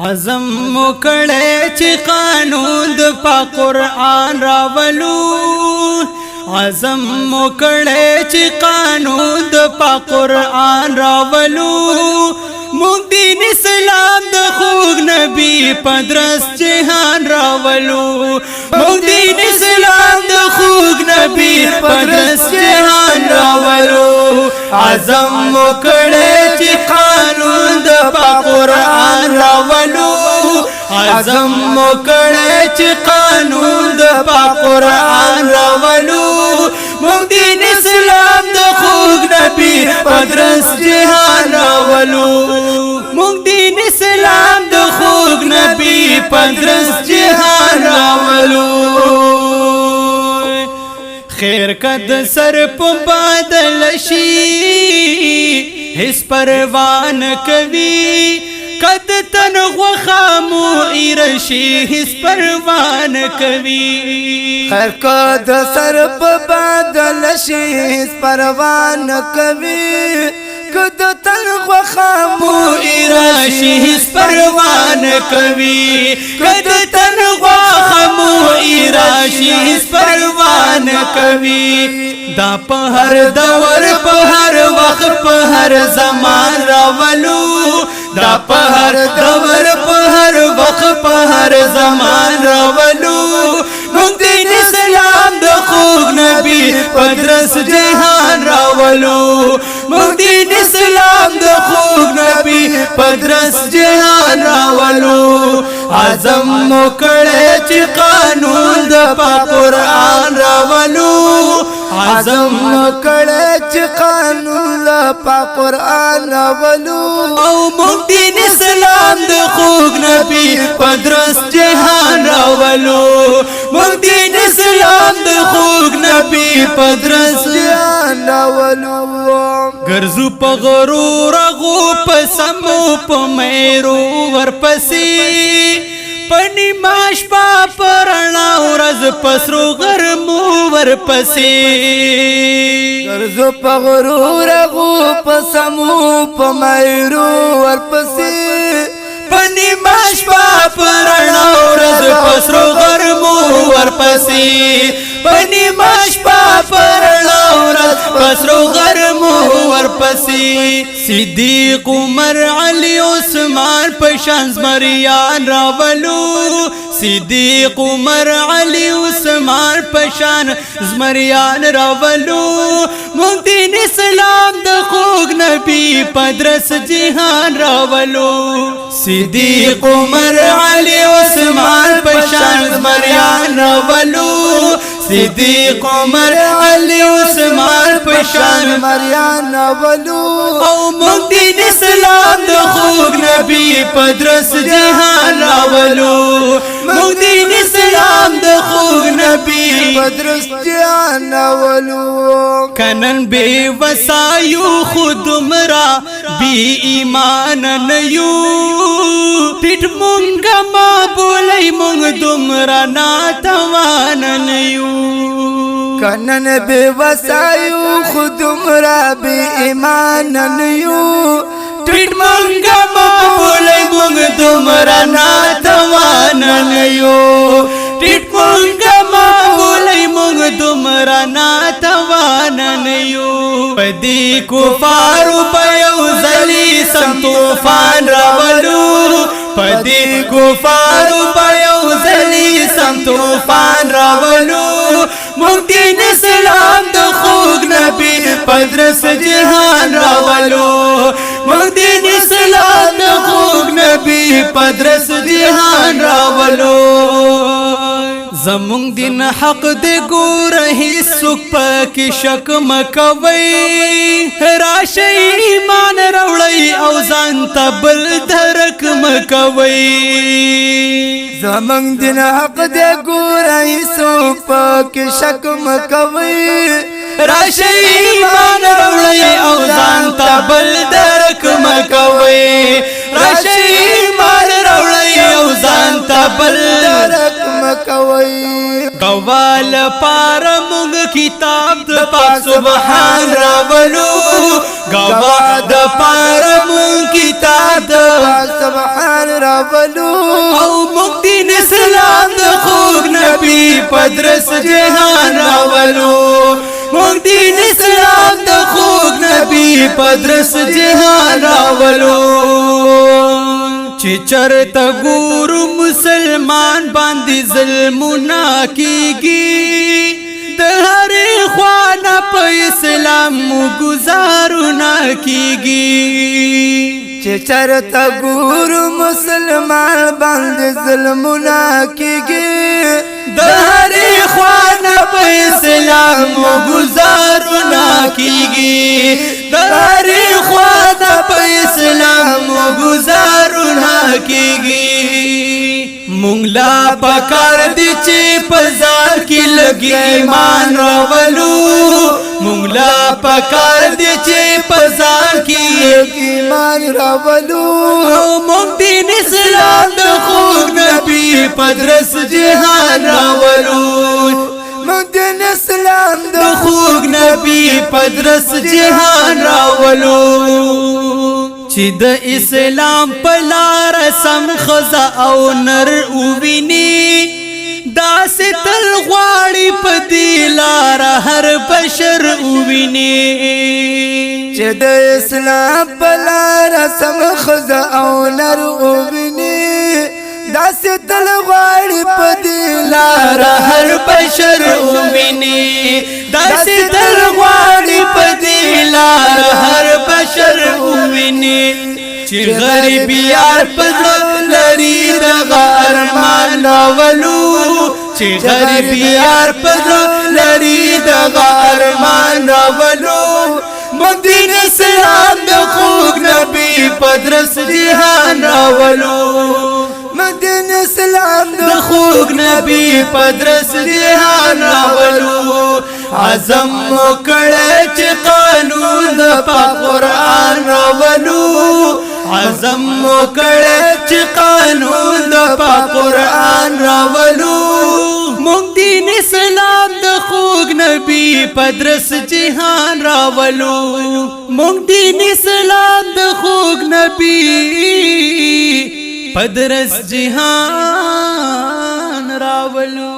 عزم مکړی چې قانون د پاک قرآن راولو عزم مکړی چې قانون د پاک قرآن راولو موږ دین اسلام د خوږ نبی په درس جهان راولو موږ دین اسلام د خوږ نبی په درس جهان راولو عزم مکړی چې قانون د پاک قرآن راولو عزم مکړی چې قانون د پاک قرآن راولو موږ دین اسلام د خوږ نبی په درس جهان راولو موږ دین اسلام د خوږ نبی په درس جهان راولو خیر کد سر په بادل شي هیڅ پروا نه کوي کد تن غوخامو ایرشی هیڅ پروا نه کوي خیر کد سر په بادل شي هیڅ پروا نه کوي کد تن غوخامو ایرشی هیڅ پروا نه کوي کد تن غوخامو ایرشی هیڅ پروا نه کوي دا په هر دور په هر وخت په هر زمان راولو دا په هر دور په هر وخت په هر زمان راولو موږ دین اسلام د خوږ نبی په درس جهان راولو موږ دین اسلام د خوږ نبی په درس جهان راولو عزم مکړی چې قانون د پاک قرآن راولو عزم مکړی چې قانون د پاک قرآن راولو او موږ دین اسلام د خوږ نبی په درس جهان راولو موږ دین اسلام د خوږ نبی په درس جهان راولو ګرځو په غرور غو په سمو په مېرو ورپسې پنی ماش پا پرانا ورځ پسرو غرمو ورپسې ګرځو په غرور غو په سمو په مېرو ورپسې پنی ماش پا پرانا ورځ پسرو غرمو ورپسې پنی ماش پا پرانا ورځ پسرو غرمو ورپسې صدیق عمر علی عثمان پشان زمریان راولو صدیق عمر علی عثمان پشان زمریان راولو موږ دین اسلام د خوږ نبی په درس جهان راولو صدیق عمر علی عثمان پشان زمریان راولو صدیق عمر علی عثمان پشان مریان راولو او موږ دین اسلام د خوږ نبی په درس جهان راولو موږ دین اسلام د خوږ نبی په درس جهان راولو کنن بے وسایو خود مرا بی ایمان نیو ټټ مونږه ما بولای مونږ دومره ناتوان نیو کنن بے وسایو خود مرا بی ایمان نیو ټټ مونږه ما بولای مونږ دومره ناتوان نیو ټټ مونږه ما بولای مونږ دومره ناتوان نیو پدې کفارو په یو ځلې سم طوفان راولو پدې کفارو په یو ځلې سم طوفان راولو موږ دین اسلام د خوږ نبی په درس جهان راولو موږ دین اسلام د خوږ نبی په درس جهان راولو زمونږ دین حق دې ګوره هیڅوک پکې شک مکوئ راشئ ایمان راوړئ او ځان ته بل درک مکوئ زمونږ دین حق دې ګوره هیڅوک پکې شک مکوئ راشئ ایمان راوړئ او ځان ته بل درک مکوئ راشئ ایمان راوړئ او ځان ته بل درک مکوئ قوال پار مونږ کتاب د پاک سبحان راولو گواه د پاره مون کتاب د پاک سبحان راولو او موږ دین اسلام د خوږ نبی پدرس جهان راولو موږ دین اسلام د خوږ نبی پدرس جهان راولو چې چرته ګورو مسلمان باندې ظلمونه کیږي د هر خوانه په اسلام گزارونه کیږي چې چرته ګورو مسلمان باندې ظلمونه کیږي د هر خوانه په اسلام گزارونه کیږي د هر خوانه په اسلام گزارونه کیږي مونږ لا پکار دي چې پزار کې لګي ایمان راولو مونږ لا پکار دي چې پزار کې ایمان راولو او مونږ دین اسلام د خوږ نبی پدرس جهان راولو مونږ دین اسلام د خوږ نبی پدرس جهان راولو چې د اسلام په لار سم خزا او نر وویني داسې تل غواړي په دې لار هر بشر وویني چې د اسلام په لار سم خزا او نر وویني داسې تل غواړي په دې لار هر بشر وویني داسې تل غواړي په دې لار هر بشر وویني چې غریب یار پزړه لري دغه ارمان راولو چې غریب یار پزړه لري دغه ارمان راولو موږ دین اسلام د خوږ نبی پدرس جهان راولو مدین اسلام د خوږ نبی پدرس جهان راولو عزم وکړه چې قانون د پاک قرآن راولو عزم وکړه چې قانون د پاک قرآن راولو موږ دین اسلام د خوږ نبی پدرس جهان راولو موږ دین اسلام د خوږ نبی پدرس جهان راولو